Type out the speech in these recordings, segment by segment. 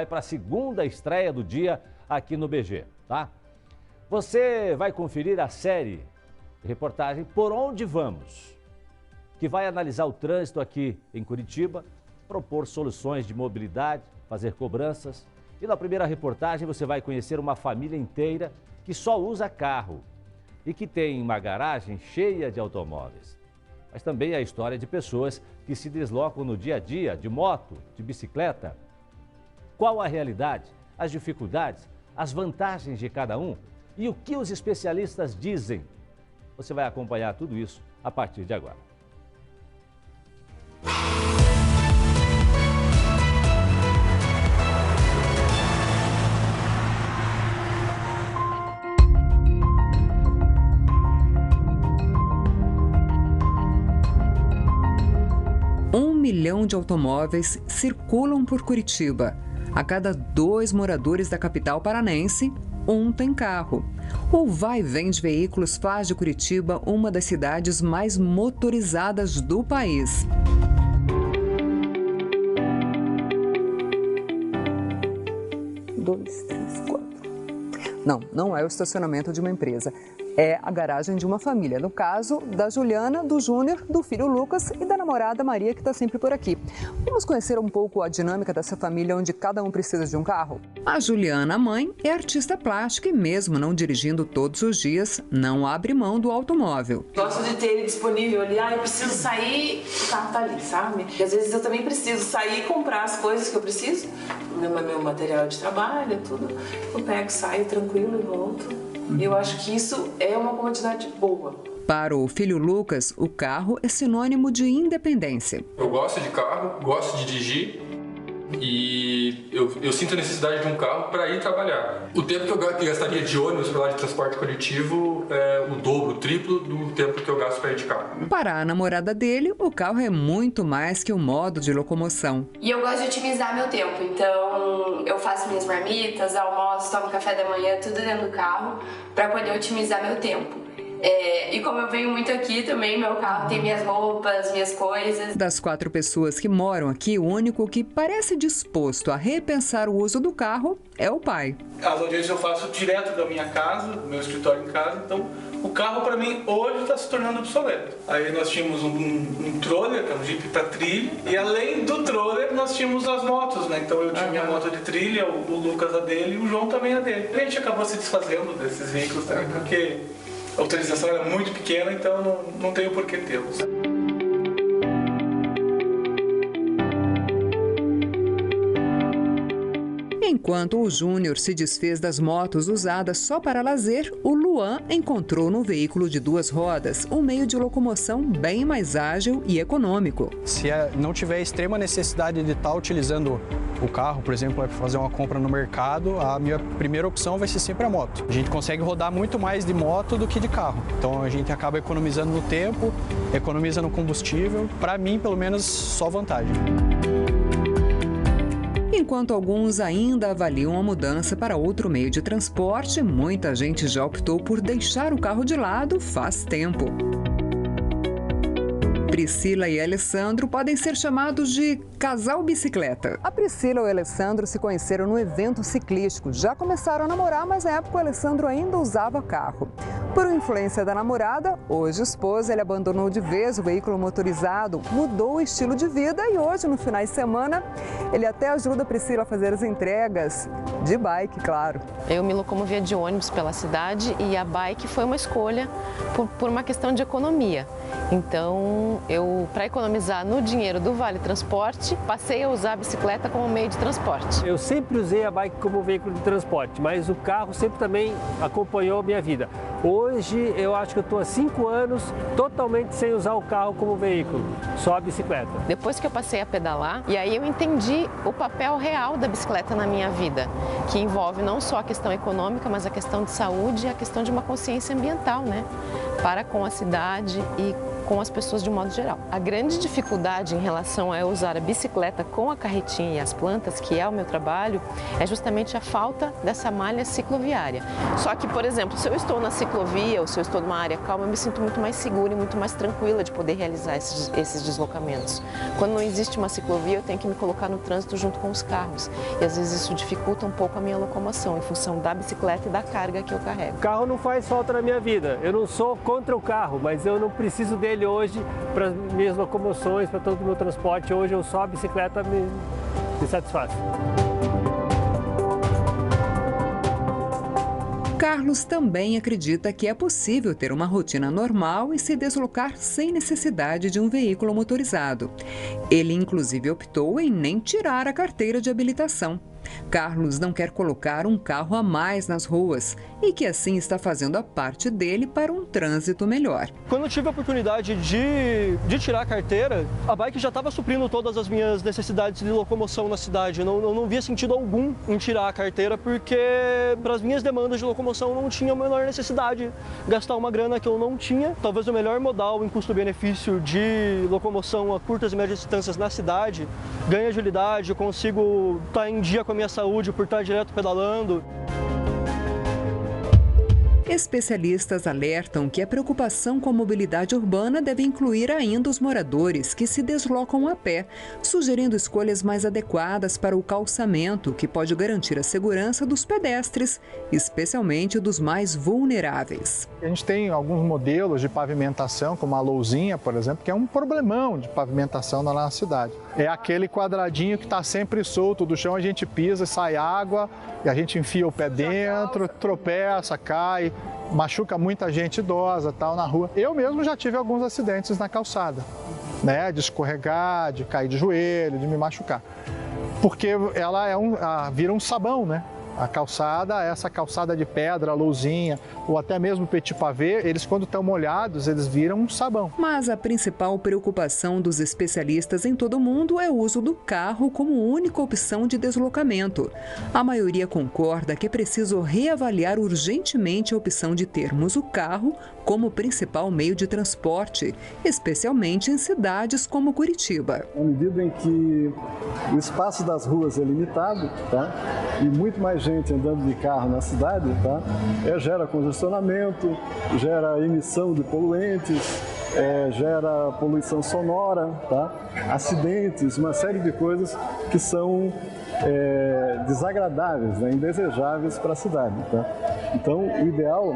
Vai para a segunda estreia do dia aqui no BG, tá? Você vai conferir a série de reportagem Por Onde Vamos, que vai analisar o trânsito aqui em Curitiba, propor soluções de mobilidade, fazer cobranças. E na primeira reportagem você vai conhecer uma família inteira que só usa carro e que tem uma garagem cheia de automóveis. Mas também a história de pessoas que se deslocam no dia a dia de moto, de bicicleta. Qual a realidade, as dificuldades, as vantagens de cada um e o que os especialistas dizem? Você vai acompanhar tudo isso a partir de agora. Um milhão de automóveis circulam por Curitiba. A cada 2 moradores da capital paranense, um tem carro. O vai e vem de veículos faz de Curitiba uma das cidades mais motorizadas do país. Não é o estacionamento de uma empresa. É a garagem de uma família, no caso da Juliana, do Júnior, do filho Lucas e da namorada Maria, que está sempre por aqui. Vamos conhecer um pouco a dinâmica dessa família onde cada um precisa de um carro? A Juliana, a mãe, é artista plástica e mesmo não dirigindo todos os dias, não abre mão do automóvel. Gosto de ter ele disponível ali, eu preciso sair, o carro tá ali, sabe? E às vezes eu também preciso sair e comprar as coisas que eu preciso, meu material de trabalho, tudo. Eu pego, saio tranquilo e volto. E eu acho que isso é uma comodidade boa. Para o filho Lucas, o carro é sinônimo de independência. Eu gosto de carro, gosto de dirigir e eu sinto a necessidade de um carro para ir trabalhar. O tempo que eu gastaria de ônibus para lá de transporte coletivo é o dobro, o triplo do tempo que eu gasto para ir de carro. Para a namorada dele, o carro é muito mais que um modo de locomoção. E eu gosto de otimizar meu tempo, então eu faço minhas marmitas, almoço, tomo café da manhã, tudo dentro do carro, para poder otimizar meu tempo. E como eu venho muito aqui também, meu carro tem minhas roupas, minhas coisas. Das 4 pessoas que moram aqui, o único que parece disposto a repensar o uso do carro é o pai. As audiências eu faço direto da minha casa, do meu escritório em casa, então o carro para mim hoje está se tornando obsoleto. Aí nós tínhamos um troller, que é um Jeep para trilha, e além do troller nós tínhamos as motos, né? Então eu tinha minha moto de trilha, o Lucas a dele e o João também a dele. A gente acabou se desfazendo desses veículos também, porque a autorização era muito pequena, então não tenho por que tê-los. Enquanto o Júnior se desfez das motos usadas só para lazer, o Luan encontrou no veículo de 2 rodas um meio de locomoção bem mais ágil e econômico. Se não tiver extrema necessidade de estar utilizando o carro, por exemplo, para fazer uma compra no mercado, a minha primeira opção vai ser sempre a moto. A gente consegue rodar muito mais de moto do que de carro. Então a gente acaba economizando no tempo, economiza no combustível. Para mim, pelo menos, só vantagem. Enquanto alguns ainda avaliam a mudança para outro meio de transporte, muita gente já optou por deixar o carro de lado faz tempo. Priscila e Alessandro podem ser chamados de casal bicicleta. A Priscila e o Alessandro se conheceram no evento ciclístico. Já começaram a namorar, mas na época o Alessandro ainda usava carro. Por influência da namorada, hoje esposa, ele abandonou de vez o veículo motorizado, mudou o estilo de vida e hoje, no final de semana, ele até ajuda a Priscila a fazer as entregas de bike, claro. Eu me locomovia de ônibus pela cidade e a bike foi uma escolha por uma questão de economia. Então, para economizar no dinheiro do Vale Transporte, passei a usar a bicicleta como meio de transporte. Eu sempre usei a bike como veículo de transporte, mas o carro sempre também acompanhou a minha vida. Hoje, eu acho que eu estou há 5 anos totalmente sem usar o carro como veículo, só a bicicleta. Depois que eu passei a pedalar, e aí eu entendi o papel real da bicicleta na minha vida, que envolve não só a questão econômica, mas a questão de saúde e a questão de uma consciência ambiental, né? Para com a cidade e com as pessoas de um modo geral. A grande dificuldade em relação a eu usar a bicicleta com a carretinha e as plantas, que é o meu trabalho, é justamente a falta dessa malha cicloviária. Só que, por exemplo, se eu estou na ciclovia ou se eu estou numa área calma, eu me sinto muito mais segura e muito mais tranquila de poder realizar esses deslocamentos. Quando não existe uma ciclovia, eu tenho que me colocar no trânsito junto com os carros. E às vezes isso dificulta um pouco a minha locomoção, em função da bicicleta e da carga que eu carrego. O carro não faz falta na minha vida. Eu não sou contra o carro, mas eu não preciso dele hoje para as minhas locomoções, para todo o meu transporte. Hoje eu só a bicicleta me satisfaz. Carlos também acredita que é possível ter uma rotina normal e se deslocar sem necessidade de um veículo motorizado. Ele, inclusive, optou em nem tirar a carteira de habilitação. Carlos não quer colocar um carro a mais nas ruas e que assim está fazendo a parte dele para um trânsito melhor. Quando eu tive a oportunidade de tirar a carteira, a bike já estava suprindo todas as minhas necessidades de locomoção na cidade. Eu não via sentido algum em tirar a carteira, porque para as minhas demandas de locomoção eu não tinha a menor necessidade de gastar uma grana que eu não tinha. Talvez o melhor modal em custo-benefício de locomoção a curtas e médias distâncias na cidade, ganha agilidade, eu consigo estar em dia com a minha saúde por estar direto pedalando. Especialistas alertam que a preocupação com a mobilidade urbana deve incluir ainda os moradores que se deslocam a pé, sugerindo escolhas mais adequadas para o calçamento, que pode garantir a segurança dos pedestres, especialmente dos mais vulneráveis. A gente tem alguns modelos de pavimentação, como a lousinha, por exemplo, que é um problemão de pavimentação na nossa cidade. É aquele quadradinho que está sempre solto do chão, a gente pisa, sai água, e a gente enfia o pé dentro, tropeça, cai, machuca muita gente idosa, tal, na rua. Eu mesmo já tive alguns acidentes na calçada, né, de escorregar, de cair de joelho, de me machucar. Porque ela vira um sabão, né? A calçada, essa calçada de pedra, lousinha ou até mesmo petit pavé, eles quando estão molhados, eles viram um sabão. Mas a principal preocupação dos especialistas em todo o mundo é o uso do carro como única opção de deslocamento. A maioria concorda que é preciso reavaliar urgentemente a opção de termos o carro como principal meio de transporte, especialmente em cidades como Curitiba. À medida em que o espaço das ruas é limitado, tá? E muito mais gente andando de carro na cidade, tá? Gera congestionamento, gera emissão de poluentes, gera poluição sonora, tá? Acidentes, uma série de coisas que são desagradáveis, né? Indesejáveis para a cidade. Tá? Então, o ideal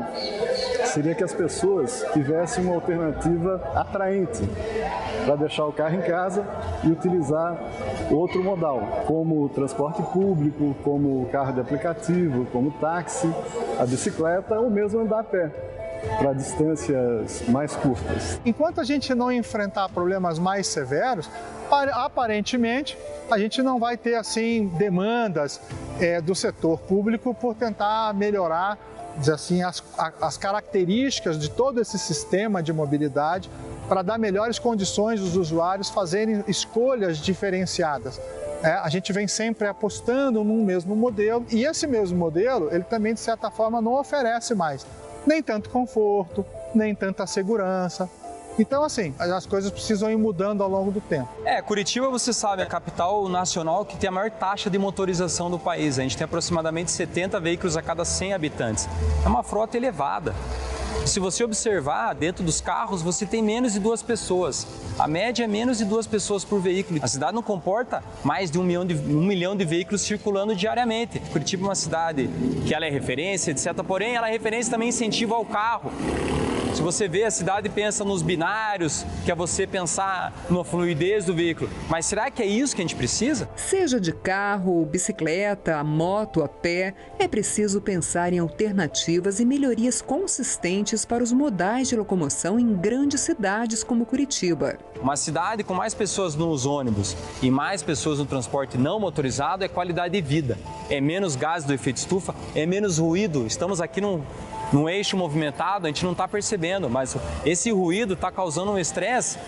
seria que as pessoas tivessem uma alternativa atraente para deixar o carro em casa e utilizar outro modal, como o transporte público, como o carro de aplicativo, como o táxi, a bicicleta ou mesmo andar a pé para distâncias mais curtas. Enquanto a gente não enfrentar problemas mais severos, aparentemente a gente não vai ter assim demandas do setor público por tentar melhorar, dizer assim, as características de todo esse sistema de mobilidade para dar melhores condições dos usuários fazerem escolhas diferenciadas. A gente vem sempre apostando num mesmo modelo e esse mesmo modelo, ele também de certa forma não oferece mais nem tanto conforto, nem tanta segurança. Então, assim, as coisas precisam ir mudando ao longo do tempo. Curitiba, você sabe, é a capital nacional que tem a maior taxa de motorização do país. A gente tem aproximadamente 70 veículos a cada 100 habitantes. É uma frota elevada. Se você observar, dentro dos carros, você tem menos de 2 pessoas. A média é menos de 2 pessoas por veículo. A cidade não comporta mais de 1 milhão de veículos circulando diariamente. Curitiba é uma cidade que ela é referência, etc. Porém, ela é referência também incentivo ao carro. Se você vê, a cidade pensa nos binários, que é você pensar na fluidez do veículo. Mas será que é isso que a gente precisa? Seja de carro, bicicleta, moto, a pé, é preciso pensar em alternativas e melhorias consistentes para os modais de locomoção em grandes cidades como Curitiba. Uma cidade com mais pessoas nos ônibus e mais pessoas no transporte não motorizado é qualidade de vida. É menos gases do efeito estufa, é menos ruído. Estamos aqui num eixo movimentado, a gente não está percebendo, mas esse ruído está causando um estresse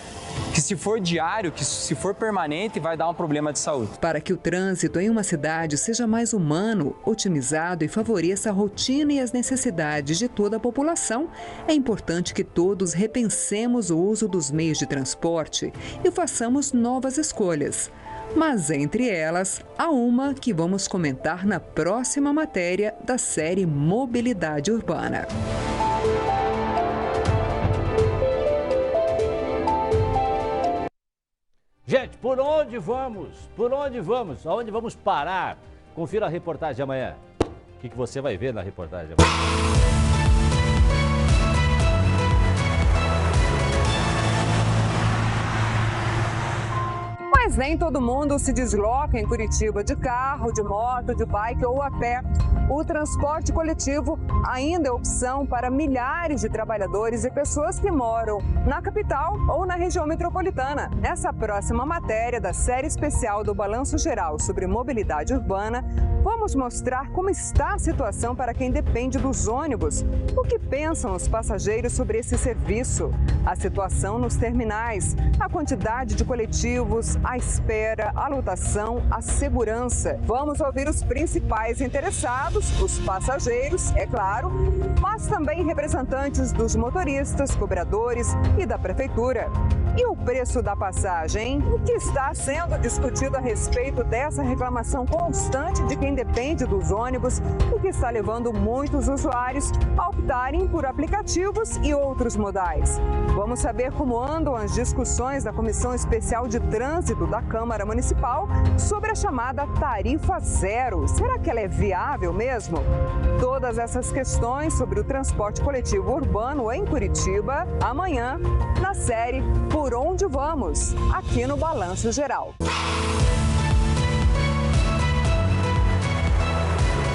que se for diário, que se for permanente, vai dar um problema de saúde. Para que o trânsito em uma cidade seja mais humano, otimizado e favoreça a rotina e as necessidades de toda a população, é importante que todos repensemos o uso dos meios de transporte e façamos novas escolhas. Mas entre elas, há uma que vamos comentar na próxima matéria da série Mobilidade Urbana. Gente, por onde vamos? Por onde vamos? Aonde vamos parar? Confira a reportagem de amanhã. O que você vai ver na reportagem de amanhã? Mas nem todo mundo se desloca em Curitiba de carro, de moto, de bike ou a pé. O transporte coletivo ainda é opção para milhares de trabalhadores e pessoas que moram na capital ou na região metropolitana. Nessa próxima matéria da série especial do Balanço Geral sobre mobilidade urbana, vamos mostrar como está a situação para quem depende dos ônibus. O que pensam os passageiros sobre esse serviço? A situação nos terminais, a quantidade de coletivos, a espera, a lotação, a segurança. Vamos ouvir os principais interessados, os passageiros, é claro, mas também representantes dos motoristas, cobradores e da prefeitura. E o preço da passagem? O que está sendo discutido a respeito dessa reclamação constante de quem depende dos ônibus e que está levando muitos usuários a optarem por aplicativos e outros modais? Vamos saber como andam as discussões da Comissão Especial de Trânsito da Câmara Municipal sobre a chamada tarifa zero. Será que ela é viável mesmo? Todas essas questões sobre o transporte coletivo urbano em Curitiba, amanhã, na série Por Onde Vamos, aqui no Balanço Geral.